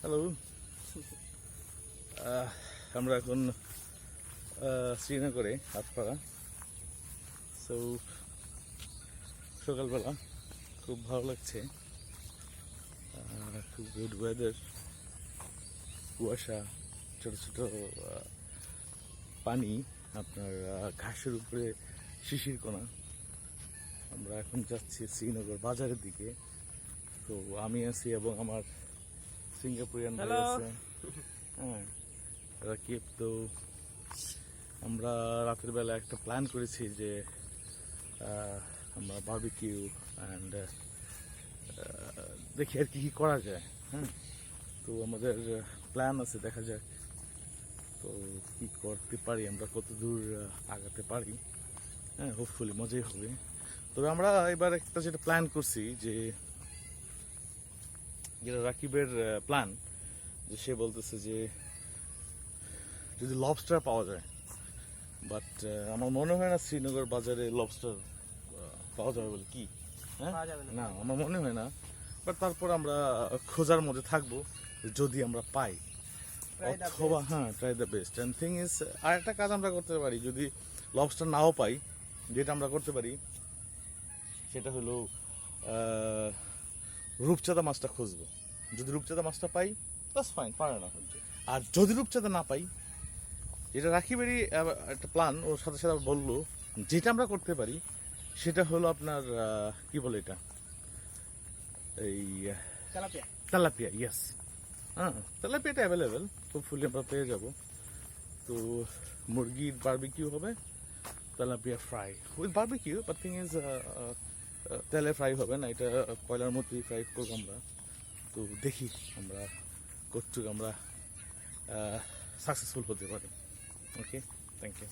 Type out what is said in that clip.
Hello. আমরা এখন শ্রীনগরে হাতপাড়া। সো সকালবেলা খুব ভালো লাগছে, খুব গুড ওয়েদার, কুয়াশা, ছোট ছোট পানি, আপনার ঘাসের উপরে শিশির কণা। আমরা এখন যাচ্ছি শ্রীনগর বাজারের দিকে। তো আমি আছি এবং আমার সিঙ্গাপুরিয়ান ভাই আছে, হ্যাঁ, রাকিব। তো আমরা রাতের বেলা একটা প্ল্যান করেছি যে আমরা বারবিকিউ অ্যান্ড দেখি আর কি করা যায়। হ্যাঁ, তো আমাদের প্ল্যান আছে, দেখা যাক তো কি করতে পারি, আমরা কত দূর আগাতে পারি। হ্যাঁ, হোপফুলি মজাই হবে। তবে আমরা এবার একটা যেটা প্ল্যান করছি, যেটা রাকিবের প্ল্যান, যে সে বলতেছে যে যদি লবস্টার পাওয়া যায়, বাট আমার মনে হয় না শ্রীনগর বাজারে লবস্টার পাওয়া যাবে বলে। কি হ্যাঁ, না আমার মনে হয় না, বাট তারপর আমরা খোঁজার মধ্যে থাকবো যদি আমরা পাই, অথবা হ্যাঁ, try the best. And thing is, আর একটা কাজ আমরা করতে পারি, যদি লবস্টার নাও পাই, যেটা আমরা করতে পারি সেটা হলো রূপচাঁদা মাছটা খুঁজবো। যদি রূপচাঁদা মাছটা পাই, দ্যাটস ফাইন, পারে না। আর যদি রূপচাঁদা না পাই, যেটা রাকিবেরই একটা প্ল্যান, ওর সাথে সাথে বললো যেটা আমরা করতে পারি সেটা হলো আপনার কি বলে এটা, এই তেলাপিয়া। ইয়েস, হ্যাঁ, তেলাপিয়াটা অ্যাভেলেবেল, হোপফুলি আমরা পেয়ে যাব। তো মুরগির বারবিকিউ হবে, tilapia fry with barbecue, but thing is তেলে ফ্রাই হবে না, এটা কয়লার মধ্যেই ফ্রাই করবো আমরা। তো দেখি আমরা কতটুকু আমরা সাকসেসফুল হতে পারি। ওকে, থ্যাংক ইউ।